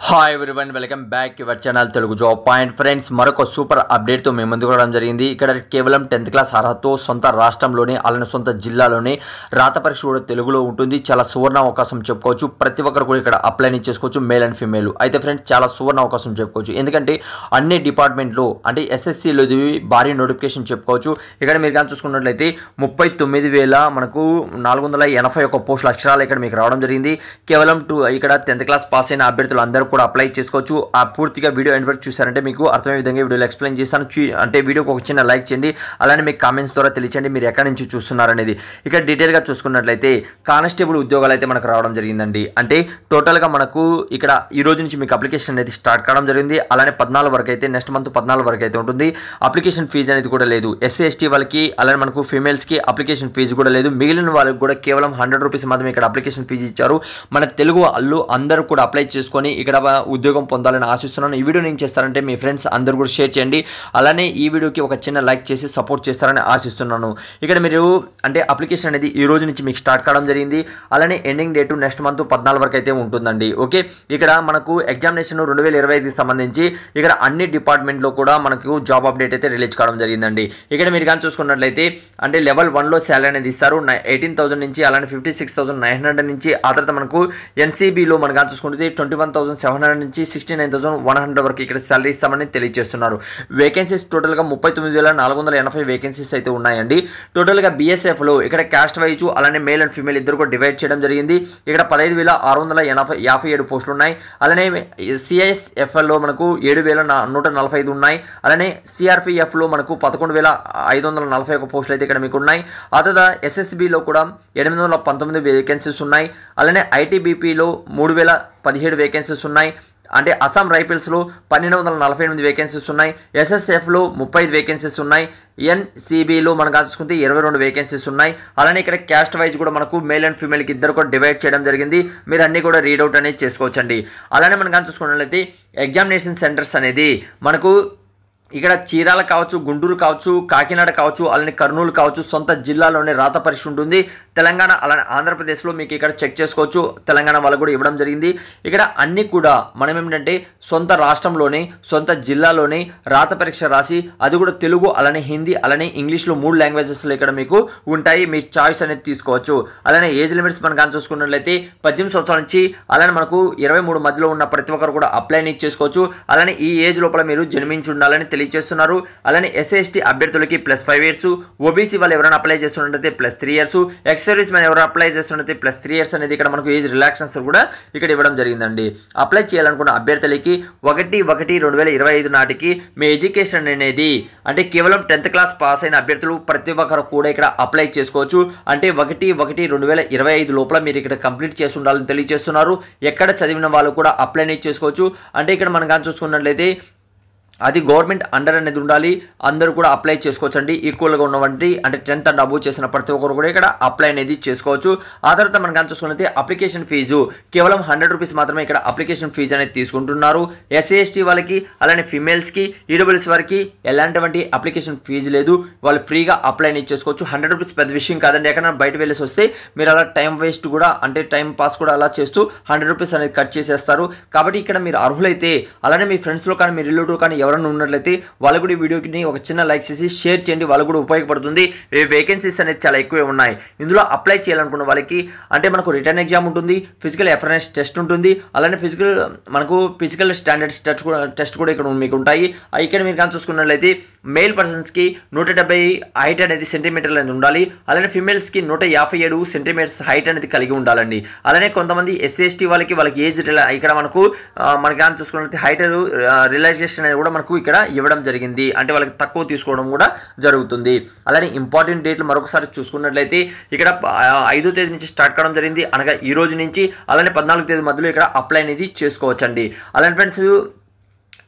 Hi everyone, welcome back your channel Telugu job point. Friends, మరొక super అప్డేట్తో మేము ముందుకు రావడం జరిగింది. ఇక్కడ కేవలం 10th క్లాస్ అర్హతతో సొంత రాష్ట్రంలోనే అలానే సొంత జిల్లాలోనే రాత పరీక్ష కూడా తెలుగులో ఉంటుంది. చాలా సువర్ణ అవకాశం చెప్పుకోవచ్చు. ప్రతి ఒక్కరు కూడా ఇక్కడ అప్లైని చేసుకోవచ్చు, మేల్ అండ్ ఫీమేల్. అయితే ఫ్రెండ్స్, చాలా సువర్ణ అవకాశం చెప్పుకోవచ్చు. ఎందుకంటే అన్ని డిపార్ట్మెంట్లో అంటే ఎస్ఎస్సిలో ఇది భారీ నోటిఫికేషన్ చెప్పుకోవచ్చు. ఇక్కడ మీరు కానీ చూసుకున్నట్లయితే 39,000 మనకు 481 పోస్టుల అక్షరాలు ఇక్కడ మీకు రావడం జరిగింది. కేవలం ఇక్కడ 10th క్లాస్ పాస్ అయిన అభ్యర్థులు అందరూ కూడా అప్లై చేసుకోవచ్చు. ఆ పూర్తిగా వీడియో ఎండ్ వరకు చూసారంటే మీకు అర్థమయ్యే విధంగా వీడియోలో ఎక్స్ప్లెయిన్ చేస్తాను. అంటే వీడియోకి ఒక చిన్న లైక్ చేయండి, అలానే మీకు కామెంట్స్ ద్వారా తెలియచేయండి మీరు ఎక్కడి నుంచి చూస్తున్నారనేది. ఇక్కడ డీటెయిల్గా చూసుకున్నట్లయితే కానిస్టేబుల్ ఉద్యోగాలు అయితే మనకు రావడం జరిగిందండి. అంటే టోటల్గా మనకు ఇక్కడ ఈ రోజు నుంచి మీకు అప్లికేషన్ అనేది స్టార్ట్ కావడం జరిగింది. అలానే 14 వరకు అయితే నెక్స్ట్ మంత్ 14 వరకు అయితే ఉంటుంది. అప్లికేషన్ ఫీజు అనేది కూడా లేదు. ఎస్సీ ఎస్టీ వాళ్ళకి అలానే మనకు ఫీమేల్స్కి అప్లికేషన్ ఫీజు కూడా లేదు. మిగిలిన వాళ్ళకి కూడా కేవలం 100 రూపీస్ మాత్రమే ఇక్కడ అప్లికేషన్ ఫీజు ఇచ్చారు. మన తెలుగు వాళ్ళు అందరూ కూడా అప్లై చేసుకొని ఇక్కడ ఉద్యోగం పొందాలని ఆశిస్తున్నాను. ఈ వీడియో నేను చేస్తారంటే మీ ఫ్రెండ్స్ అందరూ కూడా షేర్ చేయండి. అలానే ఈ వీడియోకి ఒక చిన్న లైక్ చేసి సపోర్ట్ చేస్తారని ఆశిస్తున్నాను. ఇక్కడ మీరు అంటే అప్లికేషన్ అనేది ఈ రోజు నుంచి మీకు స్టార్ట్ కావడం జరిగింది. అలానే ఎండింగ్ డేట్ నెక్స్ట్ మంత్ 14 వరకు అయితే ఉంటుందండి. ఓకే, ఇక్కడ మనకు ఎగ్జామినేషన్ 2025కి సంబంధించి ఇక్కడ అన్ని డిపార్ట్మెంట్లో కూడా మనకు జాబ్ అప్డేట్ అయితే రిలీజ్ కావడం జరిగిందండి. ఇక్కడ మీరు కానీ చూసుకున్నట్లయితే అంటే లెవెల్ 1లో శాలరీ అనేది ఇస్తారు 18,000 నుంచి, అలానే 56,900 నుంచి. ఆ తర్వాత మనకు ఎన్సీబీలో మనం కానీ చూసుకుంటే 21,700 నుంచి 69,100 వరకు ఇక్కడ శాలరీ ఇస్తామని తెలియజేస్తున్నారు. వేకెన్సీస్ టోటల్గా 39,480 వేకెన్సీస్ అయితే ఉన్నాయండి. టోటల్గా బీఎస్ఎఫ్లో ఇక్కడ క్యాస్ట్ వైజ్ అలానే మేల్ అండ్ ఫీమేల్ ఇద్దరు కూడా డివైడ్ చేయడం జరిగింది. ఇక్కడ 15,657 పోస్టులు ఉన్నాయి. అలానే సిఐఎస్ఎఫ్ఎల్లో మనకు 7,145 ఉన్నాయి. అలానే సిఆర్పిఎఫ్లో మనకు 11,541 పోస్టులు అయితే ఇక్కడ మీకు ఉన్నాయి. ఆ తర్వాత ఎస్ఎస్బిలో కూడా 819 వేకెన్సీస్ ఉన్నాయి. అలానే ఐటీబీపీలో 3,017 వేకెన్సీస్ ఉన్నాయి. అంటే అస్సాం రైఫిల్స్లో 1,248 వేకెన్సీస్ ఉన్నాయి. ఎస్ఎస్ఎఫ్లో 35 వేకెన్సీస్ ఉన్నాయి. ఎన్సీబీలో మనం చూసుకుంటే 22 వేకెన్సీస్ ఉన్నాయి. అలానే ఇక్కడ క్యాస్ట్ వైజ్ కూడా మనకు మేల్ అండ్ ఫీమేల్కి ఇద్దరు కూడా డివైడ్ చేయడం జరిగింది. మీరు అన్నీ కూడా రీడౌట్ అనేది చేసుకోవచ్చండి. అలానే మనం కానీ చూసుకున్నట్లయితే ఎగ్జామినేషన్ సెంటర్స్ అనేది మనకు ఇక్కడ చీరాల కావచ్చు, గుంటూరు కావచ్చు, కాకినాడ కావచ్చు, అలానే కర్నూలు కావచ్చు, సొంత జిల్లాలోనే రాత పరీక్ష ఉంటుంది. తెలంగాణ అలానే ఆంధ్రప్రదేశ్లో మీకు ఇక్కడ చెక్ చేసుకోవచ్చు. తెలంగాణ వాళ్ళకు కూడా ఇవ్వడం జరిగింది. ఇక్కడ అన్నీ కూడా మనం ఏమిటంటే సొంత రాష్ట్రంలోనే సొంత జిల్లాలోనే రాత పరీక్ష రాసి అది కూడా తెలుగు అలానే హిందీ అలానే ఇంగ్లీష్లో 3 లాంగ్వేజెస్లో ఇక్కడ మీకు ఉంటాయి. మీ చాయిస్ అనేది తీసుకోవచ్చు. అలానే ఏజ్ లిమిట్స్ మనం కానీ చూసుకున్నట్లయితే 18 సంవత్సరాల నుంచి అలానే మనకు 23 మధ్యలో ఉన్న ప్రతి ఒక్కరు కూడా అప్లైని చేసుకోవచ్చు. అలానే ఈ ఏజ్ లోపల మీరు జన్మించి ఉండాలని తెలియజేస్తున్నారు. అలానే ఎస్సీ ఎస్టీ అభ్యర్థులకి +5 ఇయర్స్, ఓబీసీ వాళ్ళు ఎవరైనా అప్లై చేస్తున్నట్లయితే +3 ఇయర్స్, ఎక్స్ సర్వీస్ మ్యాన్ ఎవరైనా అప్లై చేస్తున్నట్లయితే +3 ఇయర్స్ అనేది ఇక్కడ మనకు ఏజ్ రిలాక్సన్స్ కూడా ఇక్కడ ఇవ్వడం జరిగిందండి. అప్లై చేయాలనుకున్న అభ్యర్థులకి 1/1/2025 నాటికి మీ ఎడ్యుకేషన్ అనేది అంటే కేవలం 10th క్లాస్ పాస్ అయిన అభ్యర్థులు ప్రతి ఒక్కరు కూడా ఇక్కడ అప్లై చేసుకోవచ్చు. అంటే 1/1/2025 లోపల మీరు ఇక్కడ కంప్లీట్ చేసి ఉండాలని తెలియజేస్తున్నారు. ఎక్కడ చదివిన వాళ్ళు కూడా అప్లై చేసుకోవచ్చు. అంటే ఇక్కడ మనం కానీ చూసుకున్నట్లయితే అది గవర్నమెంట్ అండర్ అనేది ఉండాలి. అందరూ కూడా అప్లై చేసుకోవచ్చు అండి. ఈక్వల్గా ఉన్నవంటి అంటే 10th అండ్ అబోవ్ చేసిన ప్రతి ఒక్కరు కూడా ఇక్కడ అప్లై అనేది చేసుకోవచ్చు. ఆ తర్వాత మనం కానీ చూసుకున్నట్లయితే అప్లికేషన్ ఫీజు కేవలం 100 రూపీస్ మాత్రమే ఇక్కడ అప్లికేషన్ ఫీజు అనేది తీసుకుంటున్నారు. ఎస్సీ ఎస్టీ వాళ్ళకి అలానే ఫీమేల్స్కి ఈడబ్ల్యూఎస్ వారికి ఎలాంటి అప్లికేషన్ ఫీజు లేదు. వాళ్ళు ఫ్రీగా అప్లై అనేది చేసుకోవచ్చు. 100 రూపీస్ పెద్ద విషయం కాదండి. ఎక్కడైనా బయట వెళ్ళేసి వస్తే మీరు అలా టైం వేస్ట్ కూడా అంటే టైం పాస్ కూడా అలా చేస్తూ 100 రూపీస్ అనేది కట్ చేసేస్తారు. కాబట్టి ఇక్కడ మీరు అర్హులైతే అలానే మీ ఫ్రెండ్స్లో కానీ మీ రిలేటివ్ కానీ ఎవరైనా ఉన్నట్లయితే వాళ్ళు కూడా ఈ వీడియోకి ఒక చిన్న లైక్ చేసి షేర్ చేయండి. వాళ్ళు కూడా ఉపయోగపడుతుంది. వేకెన్సీస్ అనేది చాలా ఎక్కువే ఉన్నాయి. ఇందులో అప్లై చేయాలనుకున్న వాళ్ళకి అంటే మనకు రిటర్న్ ఎగ్జామ్ ఉంటుంది, ఫిజికల్ అపియరెన్స్ టెస్ట్ ఉంటుంది, అలానే ఫిజికల్ స్టాండర్డ్స్ టెస్ట్ కూడా ఇక్కడ మీకు ఉంటాయి. ఇక్కడ మీరు కానీ చూసుకున్నట్లయితే మేల్ పర్సన్స్కి 170 హైట్ అనేది సెంటీమీటర్లు అనేది ఉండాలి. అలానే ఫీమేల్స్కి 157 సెంటీమీటర్స్ హైట్ అనేది కలిగి ఉండాలండి. అలానే కొంతమంది ఎస్సీ ఎస్టీ వాళ్ళకి ఏజ్ ఇక్కడ మనకు కానీ చూసుకున్నట్లయితే హైట్ రిలాక్సేషన్ అనేది కూడా మనకు ఇక్కడ ఇవ్వడం జరిగింది. అంటే వాళ్ళకి తక్కువ తీసుకోవడం కూడా జరుగుతుంది. అలానే ఇంపార్టెంట్ డేట్లు మరొకసారి చూసుకున్నట్లయితే ఇక్కడ 5వ తేదీ నుంచి స్టార్ట్ కావడం జరిగింది. అనగా ఈ రోజు నుంచి అలానే 14వ తేదీ మధ్యలో ఇక్కడ అప్లై అనేది చేసుకోవచ్చండి. అలానే ఫ్రెండ్స్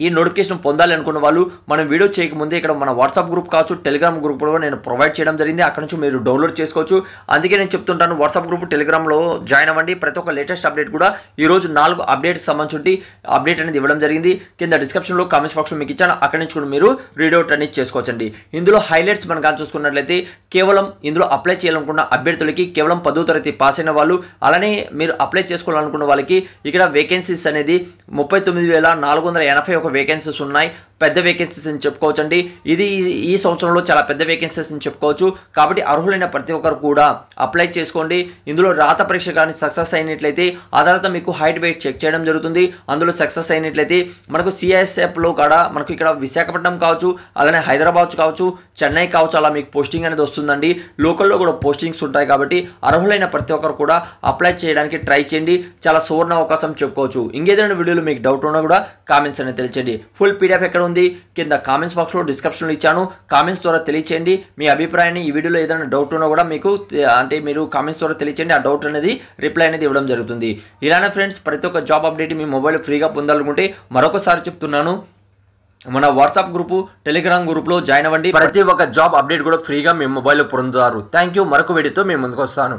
ఈ నోటిఫికేషన్ పొందాలి అనుకున్న వాళ్ళు మనం వీడియో చేయకముందే ఇక్కడ మన వాట్సాప్ గ్రూప్ కావచ్చు, టెలిగ్రామ్ గ్రూప్ కూడా నేను ప్రొవైడ్ చేయడం జరిగింది. అక్కడ నుంచి మీరు డౌన్లోడ్ చేసుకోవచ్చు. అందుకే నేను చెప్తుంటాను, వాట్సాప్ గ్రూప్, టెలిగ్రామ్లో జాయిన్ అవ్వండి. ప్రతి ఒక్క లేటెస్ట్ అప్డేట్ కూడా ఈరోజు 4 అప్డేట్స్ సంబంధించి అప్డేట్ అనేది ఇవ్వడం జరిగింది. కింద డిస్క్రిప్షన్లో కామెంట్స్ బాక్స్లో మీకు ఇచ్చాను, అక్కడి నుంచి కూడా మీరు రీడౌట్ అనేది చేసుకోవచ్చండి. ఇందులో హైలైట్స్ మనం కానీ చూసుకున్నట్లయితే కేవలం ఇందులో అప్లై చేయాలనుకున్న అభ్యర్థులకి కేవలం 10వ తరగతి పాస్ అయిన వాళ్ళు, అలానే మీరు అప్లై చేసుకోవాలనుకున్న వాళ్ళకి ఇక్కడ వేకెన్సీస్ అనేది 39,481 వేకెన్సీస్ ఉన్నాయి. పెద్ద వేకెన్సీస్ అని చెప్పుకోవచ్చు అండి. ఇది ఈ సంవత్సరంలో చాలా పెద్ద వేకెన్సీస్ అని చెప్పుకోవచ్చు. కాబట్టి అర్హులైన ప్రతి ఒక్కరు కూడా అప్లై చేసుకోండి. ఇందులో రాత పరీక్ష కానీ సక్సెస్ అయినట్లయితే ఆ తర్వాత మీకు హైట్ వెయిట్ చెక్ చేయడం జరుగుతుంది. అందులో సక్సెస్ అయినట్లయితే మనకు సిఐఎస్ఎఫ్లో కూడా మనకు ఇక్కడ విశాఖపట్నం కావచ్చు, అలానే హైదరాబాద్ కావచ్చు, చెన్నై కావచ్చు, అలా మీకు పోస్టింగ్ అనేది వస్తుందండి. లోకల్లో కూడా పోస్టింగ్స్ ఉంటాయి. కాబట్టి అర్హులైన ప్రతి ఒక్కరు కూడా అప్లై చేయడానికి ట్రై చేయండి. చాలా సువర్ణ అవకాశం చెప్పుకోవచ్చు. ఇంకేదైనా వీడియోలో మీకు డౌట్ ఉన్నా కూడా కామెంట్స్ అనేది తెలియచేయండి. ఫుల్ పీడిఎఫ్ ఎక్కడ ఉంది కింద కామెంట్స్ బాక్స్లో డిస్క్రిప్షన్లో ఇచ్చాను. కామెంట్స్ ద్వారా తెలియచేయండి మీ అభిప్రాయాన్ని. ఈ వీడియోలో ఏదైనా డౌట్ ఉన్నా కూడా మీకు మీరు కామెంట్స్ ద్వారా తెలియచేయండి. ఆ డౌట్ అనేది రిప్లై అనేది ఇవ్వడం జరుగుతుంది. ఇలానే ఫ్రెండ్స్ ప్రతి ఒక్క జాబ్ అప్డేట్ మీ మొబైల్ ఫ్రీగా పొందాలనుకుంటే మరొకసారి చెప్తున్నాను, మన వాట్సాప్ గ్రూపు, టెలిగ్రామ్ గ్రూప్లో జాయిన్ అవ్వండి. ప్రతి ఒక్క జాబ్ అప్డేట్ కూడా ఫ్రీగా మీ మొబైల్లో పొందుతారు. Thank you. మరొక వీడియోతో మేము ముందుకు వస్తాను.